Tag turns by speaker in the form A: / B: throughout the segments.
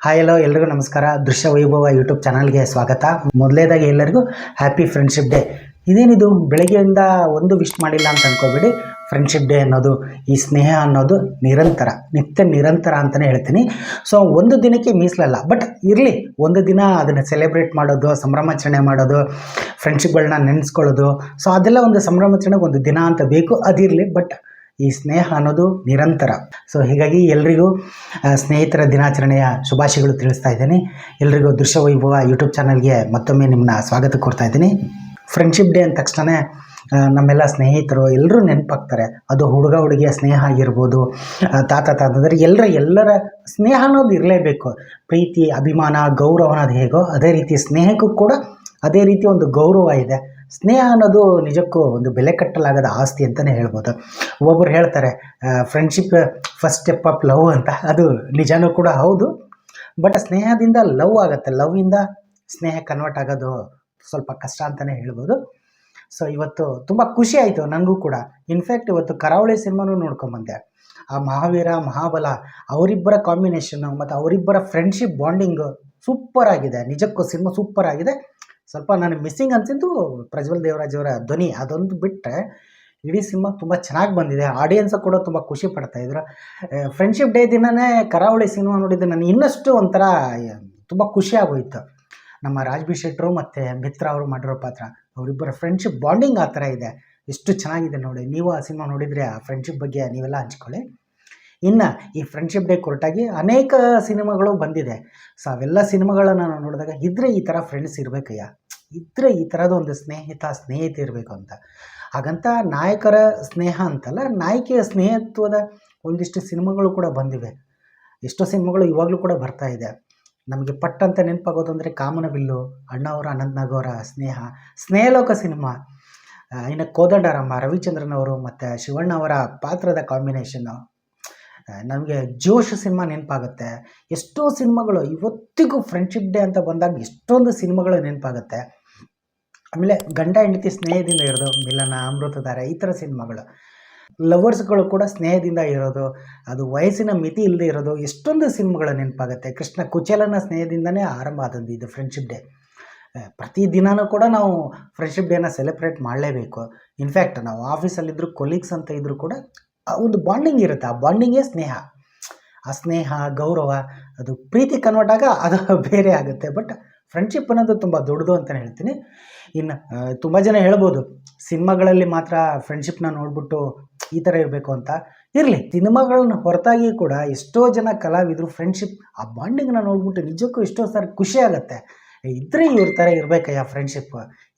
A: Hi hello ಎಲ್ರಿಗೂ ನಮಸ್ಕಾರ. ದೃಶ್ಯ ವೈಭವ ಯೂಟ್ಯೂಬ್ ಚಾನಲ್ಗೆ ಸ್ವಾಗತ. ಮೊದಲನೇದಾಗಿ ಎಲ್ಲರಿಗೂ ಹ್ಯಾಪಿ ಫ್ರೆಂಡ್ಶಿಪ್ ಡೇ. ಇದೇನಿದು ಬೆಳಗ್ಗೆಯಿಂದ ಒಂದು ವಿಶ್ ಮಾಡಿಲ್ಲ ಅಂತ ಅಂದ್ಕೋಬೇಡಿ. ಫ್ರೆಂಡ್ಶಿಪ್ ಡೇ ಅನ್ನೋದು, ಈ ಸ್ನೇಹ ಅನ್ನೋದು ನಿರಂತರ, ನಿತ್ಯ ನಿರಂತರ ಅಂತಲೇ ಹೇಳ್ತೀನಿ. ಸೊ ಒಂದು ದಿನಕ್ಕೆ ಮೀಸಲಲ್ಲ, ಬಟ್ ಇರಲಿ, ಒಂದು ದಿನ ಅದನ್ನು ಸೆಲೆಬ್ರೇಟ್ ಮಾಡೋದು, ಸಂಭ್ರಮಾಚರಣೆ ಮಾಡೋದು, ಫ್ರೆಂಡ್ಶಿಪ್ಗಳನ್ನ ನೆನೆಸ್ಕೊಳ್ಳೋದು, ಸೊ ಅದೆಲ್ಲ ಒಂದು ಸಂಭ್ರಮಾಚರಣೆಗೆ ಒಂದು ದಿನ ಅಂತ ಬೇಕು, ಅದಿರಲಿ. ಬಟ್ ಈ ಸ್ನೇಹ ಅನ್ನೋದು ನಿರಂತರ. ಸೊ ಹೀಗಾಗಿ ಎಲ್ರಿಗೂ ಸ್ನೇಹಿತರ ದಿನಾಚರಣೆಯ ಶುಭಾಶಯಗಳು ತಿಳಿಸ್ತಾ ಇದ್ದೀನಿ. ಎಲ್ರಿಗೂ ದೃಶ್ಯ ವೈಭವ ಯೂಟ್ಯೂಬ್ ಚಾನಲ್ಗೆ ಮತ್ತೊಮ್ಮೆ ನಿಮ್ಮನ್ನ ಸ್ವಾಗತ ಕೊಡ್ತಾ ಇದ್ದೀನಿ. ಫ್ರೆಂಡ್ಶಿಪ್ ಡೇ ಅಂದ ತಕ್ಷಣ ನಮ್ಮೆಲ್ಲ ಸ್ನೇಹಿತರು ಎಲ್ಲರೂ ನೆನಪಾಗ್ತಾರೆ. ಅದು ಹುಡುಗ ಹುಡುಗಿಯ ಸ್ನೇಹ ಆಗಿರ್ಬೋದು, ತಾತ ತಾತಂದ್ರೆ ಎಲ್ಲರ ಸ್ನೇಹ ಅನ್ನೋದು ಇರಲೇಬೇಕು. ಪ್ರೀತಿ, ಅಭಿಮಾನ, ಗೌರವ ಅನ್ನೋದು ಹೇಗೋ ಅದೇ ರೀತಿ ಸ್ನೇಹಕ್ಕೂ ಕೂಡ ಅದೇ ರೀತಿ ಒಂದು ಗೌರವ ಇದೆ. ಸ್ನೇಹ ಅನ್ನೋದು ನಿಜಕ್ಕೂ ಒಂದು ಬೆಲೆ ಕಟ್ಟಲಾಗದ ಆಸ್ತಿ ಅಂತಲೇ ಹೇಳ್ಬೋದು. ಒಬ್ಬೊಬ್ಬರು ಹೇಳ್ತಾರೆ friendship first step of love ಅಂತ. ಅದು ನಿಜನೂ ಕೂಡ ಹೌದು. ಬಟ್ ಸ್ನೇಹದಿಂದ ಲವ್ ಆಗುತ್ತೆ, ಲವ್ವಿಂದ ಸ್ನೇಹ ಕನ್ವರ್ಟ್ ಆಗೋದು ಸ್ವಲ್ಪ ಕಷ್ಟ ಅಂತಲೇ ಹೇಳ್ಬೋದು. ಸೊ ಇವತ್ತು ತುಂಬ ಖುಷಿ ಆಯಿತು ನನಗೂ ಕೂಡ. ಇನ್ಫ್ಯಾಕ್ಟ್ ಇವತ್ತು ಕರಾವಳಿ ಸಿನಿಮಾನೂ ನೋಡ್ಕೊಂಬಂದೆ. ಆ ಮಹಾವೀರ ಮಹಾಬಲ ಅವರಿಬ್ಬರ ಕಾಂಬಿನೇಷನ್ನು ಮತ್ತು ಅವರಿಬ್ಬರ ಫ್ರೆಂಡ್ಶಿಪ್ ಬಾಂಡಿಂಗು ಸೂಪರ್ ಆಗಿದೆ. ನಿಜಕ್ಕೂ ಸಿನಿಮಾ ಸೂಪರ್ ಆಗಿದೆ. ಸ್ವಲ್ಪ ನನಗೆ ಮಿಸ್ಸಿಂಗ್ ಅನಿಸಿದ್ದು ಪ್ರಜ್ವಲ್ ದೇವರಾಜ್ ಅವರ ಧ್ವನಿ. ಅದೊಂದು ಬಿಟ್ಟರೆ ಇಡೀ ಸಿನಿಮಾ ತುಂಬ ಚೆನ್ನಾಗಿ ಬಂದಿದೆ. ಆಡಿಯನ್ಸು ಕೂಡ ತುಂಬ ಖುಷಿ ಪಡ್ತಾಯಿದ್ರು. ಫ್ರೆಂಡ್ಶಿಪ್ ಡೇ ದಿನವೇ ಕರಾವಳಿ ಸಿನಿಮಾ ನೋಡಿದ್ದು ನನಗೆ ಇನ್ನಷ್ಟು ಒಂಥರ ತುಂಬ ಖುಷಿ ಆಗೋಯಿತು. ನಮ್ಮ ರಾಜ್ಬಿ ಶೆಟ್ಟರು ಮತ್ತು ಮಿತ್ರ ಅವರು ಮಾಡಿರೋ ಪಾತ್ರ, ಅವರಿಬ್ಬರ ಫ್ರೆಂಡ್ಶಿಪ್ ಬಾಂಡಿಂಗ್ ಆ ಥರ ಇದೆ. ಎಷ್ಟು ಚೆನ್ನಾಗಿದೆ ನೋಡಿ. ನೀವು ಆ ಸಿನಿಮಾ ನೋಡಿದರೆ ಆ ಫ್ರೆಂಡ್ಶಿಪ್ ಬಗ್ಗೆ ನೀವೆಲ್ಲ ಹಂಚ್ಕೊಳ್ಳಿ. ಇನ್ನು ಈ ಫ್ರೆಂಡ್ಶಿಪ್ ಡೇ ಕುರಿತಾಗಿ ಅನೇಕ ಸಿನಿಮಾಗಳು ಬಂದಿದೆ. ಸೊ ಅವೆಲ್ಲ ಸಿನಿಮಾಗಳನ್ನು ನಾನು ನೋಡಿದಾಗ ಇದ್ದರೆ ಈ ಥರ ಫ್ರೆಂಡ್ಸ್ ಇರಬೇಕಯ್ಯ, ಇದ್ದರೆ ಈ ಥರದ ಒಂದು ಸ್ನೇಹಿತೆ ಇರಬೇಕು ಅಂತ. ಹಾಗಂತ ನಾಯಕರ ಸ್ನೇಹ ಅಂತಲ್ಲ, ನಾಯಕಿಯ ಸ್ನೇಹತ್ವದ ಒಂದಿಷ್ಟು ಸಿನಿಮಾಗಳು ಕೂಡ ಬಂದಿವೆ. ಎಷ್ಟೋ ಸಿನಿಮಾಗಳು ಇವಾಗಲೂ ಕೂಡ ಬರ್ತಾ ಇದೆ. ನಮಗೆ ಪಟ್ಟಂತ ನೆನಪಾಗೋದು ಅಂದರೆ ಕಾಮನಬಿಲ್ಲು, ಅಣ್ಣಾವರ ಅನಂತನಾಗ್ ಅವರ ಸ್ನೇಹಲೋಕ ಸಿನಿಮಾ, ಇನ್ನು ಕೋದಂಡರಾಮ, ರವಿಚಂದ್ರನ್ ಅವರು ಮತ್ತು ಶಿವಣ್ಣ ಅವರ ಪಾತ್ರದ ಕಾಂಬಿನೇಷನ್ನು. ನಮಗೆ ಜೋಶ್ ಸಿನಿಮಾ ನೆನಪಾಗುತ್ತೆ. ಎಷ್ಟೋ ಸಿನಿಮಾಗಳು ಇವತ್ತಿಗೂ ಫ್ರೆಂಡ್ಶಿಪ್ ಡೇ ಅಂತ ಬಂದಾಗ ಎಷ್ಟೊಂದು ಸಿನಿಮಾಗಳು ನೆನಪಾಗುತ್ತೆ. ಆಮೇಲೆ ಗಂಡ ಹೆಂಡತಿ ಸ್ನೇಹದಿಂದ ಇರೋದು, ಮಿಲನ, ಅಮೃತಧಾರೆ, ಈ ಥರ ಸಿನಿಮಾಗಳು. ಲವರ್ಸ್ಗಳು ಕೂಡ ಸ್ನೇಹದಿಂದ ಇರೋದು, ಅದು ವಯಸ್ಸಿನ ಮಿತಿ ಇಲ್ಲದೆ ಇರೋದು, ಎಷ್ಟೊಂದು ಸಿನಿಮಾಗಳು ನೆನಪಾಗುತ್ತೆ. ಕೃಷ್ಣ ಕುಚೇಲನ ಸ್ನೇಹದಿಂದನೇ ಆರಂಭ ಆದದ್ದು ಇದು ಫ್ರೆಂಡ್ಶಿಪ್ ಡೇ. ಪ್ರತಿದಿನವೂ ಕೂಡ ನಾವು ಫ್ರೆಂಡ್ಶಿಪ್ ಡೇನ ಸೆಲೆಬ್ರೇಟ್ ಮಾಡಲೇಬೇಕು. ಇನ್ಫ್ಯಾಕ್ಟ್ ನಾವು ಆಫೀಸಲ್ಲಿದ್ದರೂ ಕೊಲೀಗ್ಸ್ ಅಂತ ಇದ್ದರೂ ಕೂಡ ಒಂದು ಬಾಂಡಿಂಗ್ ಇರುತ್ತೆ. ಆ ಬಾಂಡಿಂಗೇ ಸ್ನೇಹ. ಆ ಸ್ನೇಹ, ಗೌರವ, ಅದು ಪ್ರೀತಿ ಕನ್ವರ್ಟ್ ಆಗ ಅದು ಬೇರೆ ಆಗುತ್ತೆ. ಬಟ್ ಫ್ರೆಂಡ್ಶಿಪ್ ಅನ್ನೋದು ತುಂಬ ದೊಡ್ಡದು ಅಂತಲೇ ಹೇಳ್ತೀನಿ. ಇನ್ನು ತುಂಬ ಜನ ಹೇಳ್ಬೋದು ಸಿನಿಮಾಗಳಲ್ಲಿ ಮಾತ್ರ ಫ್ರೆಂಡ್ಶಿಪ್ನ ನೋಡ್ಬಿಟ್ಟು ಈ ಥರ ಇರಬೇಕು ಅಂತ. ಇರಲಿ, ಸಿನಿಮಾಗಳನ್ನ ಹೊರತಾಗಿ ಕೂಡ ಎಷ್ಟೋ ಜನ ಕಲಾವಿದರು ಫ್ರೆಂಡ್ಶಿಪ್ ಆ ಬಾಂಡಿಂಗ್ನ ನೋಡ್ಬಿಟ್ಟು ನಿಜಕ್ಕೂ ಎಷ್ಟೋ ಸಾರಿ ಖುಷಿ ಆಗುತ್ತೆ. ಇದ್ದರೆ ಇವ್ರ ಥರ ಇರಬೇಕಯ್ಯ ಫ್ರೆಂಡ್ಶಿಪ್,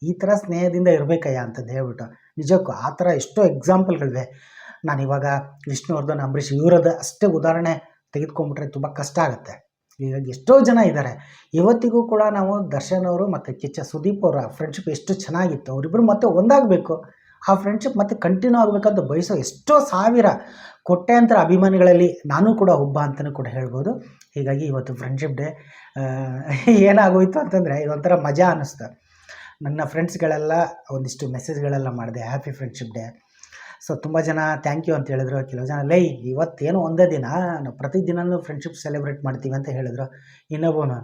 A: ಈ ಥರ ಸ್ನೇಹದಿಂದ ಇರಬೇಕಯ್ಯ ಅಂತಂದು ಹೇಳ್ಬಿಟ್ಟು. ನಿಜಕ್ಕೂ ಆ ಥರ ಎಷ್ಟೋ ಎಕ್ಸಾಂಪಲ್ಗಳಿವೆ. ನಾನಿವಾಗ ವಿಷ್ಣುವರ್ಧನ್, ಅಂಬರೀಷ್ ಇವರದ್ದು ಅಷ್ಟೇ ಉದಾಹರಣೆ ತೆಗೆದುಕೊಂಡ್ಬಿಟ್ರೆ ತುಂಬ ಕಷ್ಟ ಆಗುತ್ತೆ. ಈಗ ಎಷ್ಟೋ ಜನ ಇದ್ದಾರೆ. ಇವತ್ತಿಗೂ ಕೂಡ ನಾವು ದರ್ಶನ್ ಅವರು ಮತ್ತು ಕಿಚ್ಚ ಸುದೀಪ್ ಅವರ ಫ್ರೆಂಡ್ಶಿಪ್ ಎಷ್ಟು ಚೆನ್ನಾಗಿತ್ತು. ಅವರಿಬ್ಬರು ಮತ್ತೆ ಒಂದಾಗಬೇಕು, ಆ ಫ್ರೆಂಡ್ಶಿಪ್ ಮತ್ತೆ ಕಂಟಿನ್ಯೂ ಆಗಬೇಕಂತ ಬಯಸೋ ಎಷ್ಟೋ ಸಾವಿರ ಕೋಟ್ಯಾಂತರ ಅಭಿಮಾನಿಗಳಲ್ಲಿ ನಾನು ಕೂಡ ಒಬ್ಬ ಅಂತಲೂ ಕೂಡ ಹೇಳ್ಬೋದು. ಹೀಗಾಗಿ ಇವತ್ತು ಫ್ರೆಂಡ್ಶಿಪ್ ಡೇ ಏನಾಗೋಯಿತು ಅಂತಂದರೆ ಇದೊಂಥರ ಮಜಾ ಅನ್ನಿಸ್ತು. ನನ್ನ ಫ್ರೆಂಡ್ಸ್ಗಳೆಲ್ಲ ಒಂದಿಷ್ಟು ಮೆಸೇಜ್ಗಳೆಲ್ಲ ಮಾಡಿದೆ, ಹ್ಯಾಪಿ ಫ್ರೆಂಡ್ಶಿಪ್ ಡೇ. ಸೊ ತುಂಬ ಜನ ಥ್ಯಾಂಕ್ ಯು ಅಂತ ಹೇಳಿದ್ರು. ಕೆಲವು ಜನ ಇವತ್ತೇನು ಒಂದೇ ದಿನ, ನಾವು ಪ್ರತಿದಿನವೂ ಫ್ರೆಂಡ್ಶಿಪ್ ಸೆಲೆಬ್ರೇಟ್ ಮಾಡ್ತೀವಿ ಅಂತ ಹೇಳಿದ್ರು. ಇನ್ನೊಬ್ಬನು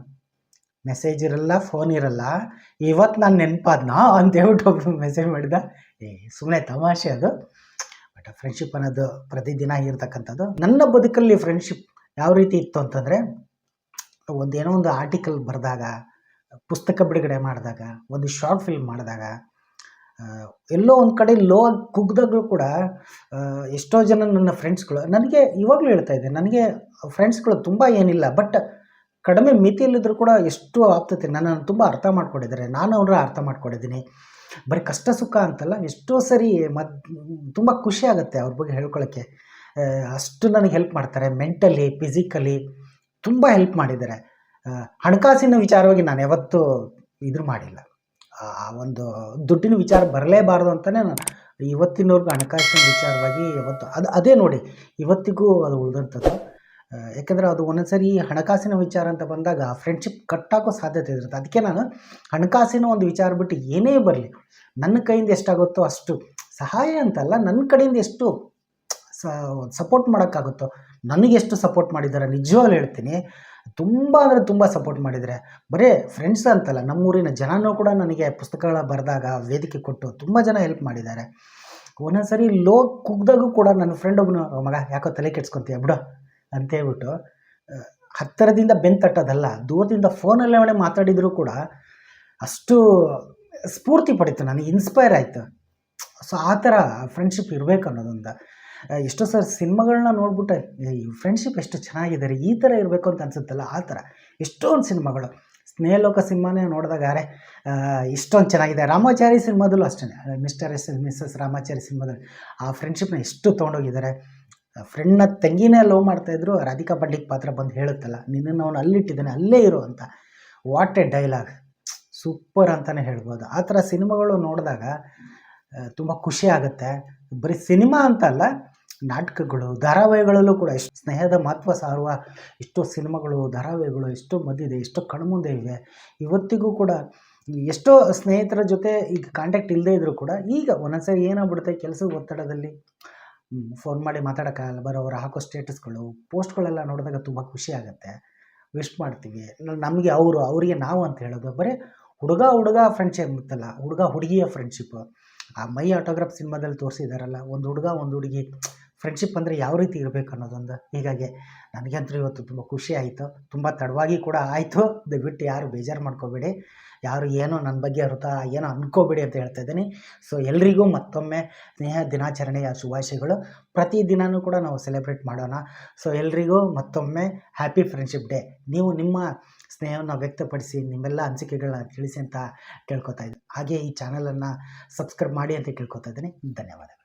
A: ಮೆಸೇಜ್ ಇರಲ್ಲ, ಫೋನ್ ಇರಲ್ಲ, ಇವತ್ತು ನಾನು ನೆನಪಾದ್ನಾ ಅಂತ ಹೇಳ್ಬಿಟ್ಟು ಒಬ್ಬರು ಮೆಸೇಜ್ ಮಾಡಿದ. ಸುಮ್ಮನೆ ತಮಾಷೆ ಅದು. ಬಟ್ ಫ್ರೆಂಡ್ಶಿಪ್ ಅನ್ನೋದು ಪ್ರತಿದಿನ ಇರ್ತಕ್ಕಂಥದ್ದು. ನನ್ನ ಬದುಕಲ್ಲಿ ಫ್ರೆಂಡ್ಶಿಪ್ ಯಾವ ರೀತಿ ಇತ್ತು ಅಂತಂದರೆ, ಏನೋ ಒಂದು ಆರ್ಟಿಕಲ್ ಬರೆದಾಗ, ಪುಸ್ತಕ ಬಿಡುಗಡೆ ಮಾಡಿದಾಗ, ಒಂದು ಶಾರ್ಟ್ ಫಿಲ್ಮ್ ಮಾಡಿದಾಗ, ಎಲ್ಲೋ ಒಂದು ಕಡೆ ಲೋ ಆಗಿ ಕುಗ್ದಾಗಲೂ ಕೂಡ ಎಷ್ಟೋ ಜನ ನನ್ನ ಫ್ರೆಂಡ್ಸ್ಗಳು ನನಗೆ ಇವಾಗಲೂ ಹೇಳ್ತಾ ಇದ್ದೆ, ನನಗೆ ಫ್ರೆಂಡ್ಸ್ಗಳು ತುಂಬ ಏನಿಲ್ಲ, ಬಟ್ ಕಡಿಮೆ ಮಿತಿಯಲ್ಲಿದ್ದರೂ ಕೂಡ ಎಷ್ಟು ಆಪ್ತತೆ ನನ್ನನ್ನು ತುಂಬ ಅರ್ಥ ಮಾಡ್ಕೊಂಡಿದ್ದಾರೆ. ನಾನು ಅವ್ರ ಅರ್ಥ ಮಾಡ್ಕೊಂಡಿದ್ದೀನಿ. ಬರೀ ಕಷ್ಟ ಸುಖ ಅಂತಲ್ಲ, ಎಷ್ಟೋ ಸರಿ ತುಂಬ ಖುಷಿ ಆಗುತ್ತೆ ಅವ್ರ ಬಗ್ಗೆ ಹೇಳ್ಕೊಳ್ಳೋಕ್ಕೆ. ಅಷ್ಟು ನನಗೆ ಹೆಲ್ಪ್ ಮಾಡ್ತಾರೆ. ಮೆಂಟಲಿ, ಫಿಸಿಕಲಿ ತುಂಬ ಹೆಲ್ಪ್ ಮಾಡಿದ್ದಾರೆ. ಹಣಕಾಸಿನ ವಿಚಾರವಾಗಿ ನಾನು ಯಾವತ್ತೂ ಮಾಡಿಲ್ಲ. ಆ ಒಂದು ದುಡ್ಡಿನ ವಿಚಾರ ಬರಲೇಬಾರ್ದು ಅಂತಲೇ ನಾನು ಇವತ್ತಿನವರೆಗೂ ಹಣಕಾಸಿನ ವಿಚಾರವಾಗಿ ಅದೇ ನೋಡಿ ಇವತ್ತಿಗೂ ಅದು ಉಳಿದಂಥದ್ದು. ಯಾಕೆಂದರೆ ಅದು ಒಂದೊಂದು ಸರಿ ಹಣಕಾಸಿನ ವಿಚಾರ ಅಂತ ಬಂದಾಗ ಫ್ರೆಂಡ್ಶಿಪ್ ಕಟ್ಟಾಕೋ ಸಾಧ್ಯತೆ ಇರುತ್ತೆ. ಅದಕ್ಕೆ ನಾನು ಹಣಕಾಸಿನ ಒಂದು ವಿಚಾರ ಬಿಟ್ಟು ಏನೇ ಬರಲಿ, ನನ್ನ ಕೈಯಿಂದ ಎಷ್ಟಾಗುತ್ತೋ ಅಷ್ಟು ಸಹಾಯ ಅಂತಲ್ಲ, ನನ್ನ ಕಡೆಯಿಂದ ಎಷ್ಟು ಸಪೋರ್ಟ್ ಮಾಡೋಕ್ಕಾಗುತ್ತೋ, ನನಗೆಷ್ಟು ಸಪೋರ್ಟ್ ಮಾಡಿದ್ದಾರೆ ನಿಜವಾಗ್ಲೂ ಹೇಳ್ತೀನಿ. ತುಂಬ ಅಂದರೆ ತುಂಬ ಸಪೋರ್ಟ್ ಮಾಡಿದ್ದಾರೆ. ಬರೀ ಫ್ರೆಂಡ್ಸ್ ಅಂತಲ್ಲ, ನಮ್ಮೂರಿನ ಜನನೂ ಕೂಡ ನನಗೆ ಪುಸ್ತಕಗಳ ಬರೆದಾಗ ವೇದಿಕೆ ಕೊಟ್ಟು ತುಂಬ ಜನ ಹೆಲ್ಪ್ ಮಾಡಿದ್ದಾರೆ. ಒಂದೊಂದು ಸರಿ ಲೋ ಕುಗ್ದಾಗೂ ಕೂಡ ನನ್ನ ಫ್ರೆಂಡ್ ಒಬ್ಬನು, ಮಗ ಯಾಕೋ ತಲೆ ಕೆಡ್ಸ್ಕೊತೀಯ ಬಿಡು ಅಂತೇಳ್ಬಿಟ್ಟು, ಹತ್ತಿರದಿಂದ ಬೆನ್ನು ತಟ್ಟೋದಲ್ಲ, ದೂರದಿಂದ ಫೋನಲ್ಲೇ ಮಾತಾಡಿದರೂ ಕೂಡ ಅಷ್ಟು ಸ್ಫೂರ್ತಿ ಪಡೀತು, ನನಗೆ ಇನ್ಸ್ಪೈರ್ ಆಯಿತು. ಸೊ ಆ ಥರ ಫ್ರೆಂಡ್ಶಿಪ್ ಇರಬೇಕು ಅನ್ನೋದೊಂದು. ಎಷ್ಟೋ ಸರ್ ಸಿನಿಮಾಗಳನ್ನ ನೋಡ್ಬಿಟ್ಟೆ ಈ ಫ್ರೆಂಡ್ಶಿಪ್ ಎಷ್ಟು ಚೆನ್ನಾಗಿದ್ದಾರೆ, ಈ ಥರ ಇರಬೇಕು ಅಂತ ಅನಿಸುತ್ತಲ್ಲ, ಆ ಥರ ಎಷ್ಟೊಂದು ಸಿನಿಮಾಗಳು. ಸ್ನೇಹಲೋಕ ಸಿನಿಮಾನೇ ನೋಡಿದಾಗ ಅರೆ ಇಷ್ಟೊಂದು ಚೆನ್ನಾಗಿದೆ. ರಾಮಾಚಾರಿ ಸಿನಿಮಾದಲ್ಲೂ ಅಷ್ಟೇ, ಮಿಸ್ಟರ್ ಎಸ್ ಮಿಸ್ಸಸ್ ರಾಮಾಚಾರಿ ಸಿನಿಮಾದಲ್ಲಿ ಆ ಫ್ರೆಂಡ್ಶಿಪ್ನ ಎಷ್ಟು ತೊಗೊಂಡೋಗಿದ್ದಾರೆ. ಫ್ರೆಂಡ್ನ ತಂಗಿನೇ ಲವ್ ಮಾಡ್ತಾಯಿದ್ರು, ರಾಧಿಕಾ ಪಂಡಿತ್ ಪಾತ್ರ ಬಂದು ಹೇಳುತ್ತಲ್ಲ, ನಿನ್ನನ್ನು ಅವನು ಅಲ್ಲಿಟ್ಟಿದ್ದಾನೆ ಅಲ್ಲೇ ಇರು ಅಂತ. ವಾಟ್ ಎ ಡೈಲಾಗ್, ಸೂಪರ್ ಅಂತಲೇ ಹೇಳ್ಬೋದು. ಆ ಥರ ಸಿನಿಮಾಗಳು ನೋಡಿದಾಗ ತುಂಬ ಖುಷಿ ಆಗುತ್ತೆ. ಬರೀ ಸಿನಿಮಾ ಅಂತ ಅಲ್ಲ, ನಾಟಕಗಳು, ಧಾರಾವಾಹಿಗಳಲ್ಲೂ ಕೂಡ ಎಷ್ಟು ಸ್ನೇಹದ ಮಹತ್ವ ಸಾರುವ ಎಷ್ಟೋ ಸಿನಿಮಾಗಳು, ಧಾರಾವಾಹಿಗಳು ಎಷ್ಟೋ ಮದ್ದಿದೆ, ಎಷ್ಟೋ ಕಣ್ಮುಂದೆ ಇವೆ. ಇವತ್ತಿಗೂ ಕೂಡ ಎಷ್ಟೋ ಸ್ನೇಹಿತರ ಜೊತೆ ಈಗ ಕಾಂಟ್ಯಾಕ್ಟ್ ಇಲ್ಲದೇ ಇದ್ದರೂ ಕೂಡ ಈಗ ಒಂದೊಂದ್ಸರಿ ಏನಾಗ್ಬಿಡುತ್ತೆ, ಕೆಲಸದ ಒತ್ತಡದಲ್ಲಿ ಫೋನ್ ಮಾಡಿ ಮಾತಾಡೋಕ್ಕಾಗಲ್ಲ. ಬರೋರು ಹಾಕೋ ಸ್ಟೇಟಸ್ಗಳು, ಪೋಸ್ಟ್ಗಳೆಲ್ಲ ನೋಡಿದಾಗ ತುಂಬ ಖುಷಿ ಆಗುತ್ತೆ. ವಿಶ್ ಮಾಡ್ತೀವಿ, ನಮಗೆ ಅವರಿಗೆ ನಾವು ಅಂತ ಹೇಳೋದು. ಬರೀ ಹುಡುಗ ಫ್ರೆಂಡ್ಶಿಪ್ ಇತ್ತಲ್ಲ, ಹುಡುಗ ಹುಡುಗಿಯ ಫ್ರೆಂಡ್ಶಿಪ್ಪು. ಆ ಮೈ ಆಟೋಗ್ರಾಫ್ ಸಿನಿಮಾದಲ್ಲಿ ತೋರಿಸಿದಾರಲ್ಲ, ಒಂದು ಹುಡುಗ ಒಂದು ಹುಡುಗಿ ಫ್ರೆಂಡ್ಶಿಪ್ ಅಂದರೆ ಯಾವ ರೀತಿ ಇರಬೇಕು ಅನ್ನೋದೊಂದು. ಹೀಗಾಗಿ ನನಗಂತೂ ಇವತ್ತು ತುಂಬ ಖುಷಿ ಆಯಿತು, ತುಂಬ ತಡವಾಗಿ ಕೂಡ ಆಯಿತು. ದಯವಿಟ್ಟು ಯಾರು ಬೇಜಾರು ಮಾಡ್ಕೋಬೇಡಿ, ಯಾರು ಏನೋ ನನ್ನ ಬಗ್ಗೆ ಏನೋ ಅಂದ್ಕೋಬೇಡಿ ಅಂತ ಹೇಳ್ತಾ ಇದ್ದೀನಿ. ಸೊ ಎಲ್ರಿಗೂ ಮತ್ತೊಮ್ಮೆ ಸ್ನೇಹ ದಿನಾಚರಣೆಯ ಶುಭಾಶಯಗಳು. ಪ್ರತಿದಿನವೂ ಕೂಡ ನಾವು ಸೆಲೆಬ್ರೇಟ್ ಮಾಡೋಣ. ಸೊ ಎಲ್ರಿಗೂ ಮತ್ತೊಮ್ಮೆ ಹ್ಯಾಪಿ ಫ್ರೆಂಡ್ಶಿಪ್ ಡೇ. ನೀವು ನಿಮ್ಮ ಸ್ನೇಹವನ್ನು ವ್ಯಕ್ತಪಡಿಸಿ, ನಿಮ್ಮೆಲ್ಲ ಅನಿಸಿಕೆಗಳನ್ನ ತಿಳಿಸಿ ಅಂತ ಕೇಳ್ಕೊತಾ ಇದ್ದೀನಿ. ಹಾಗೆ ಈ ಚಾನಲನ್ನು ಸಬ್ಸ್ಕ್ರೈಬ್ ಮಾಡಿ ಅಂತ ಕೇಳ್ಕೊತಾ ಇದ್ದೀನಿ. ಧನ್ಯವಾದಗಳು.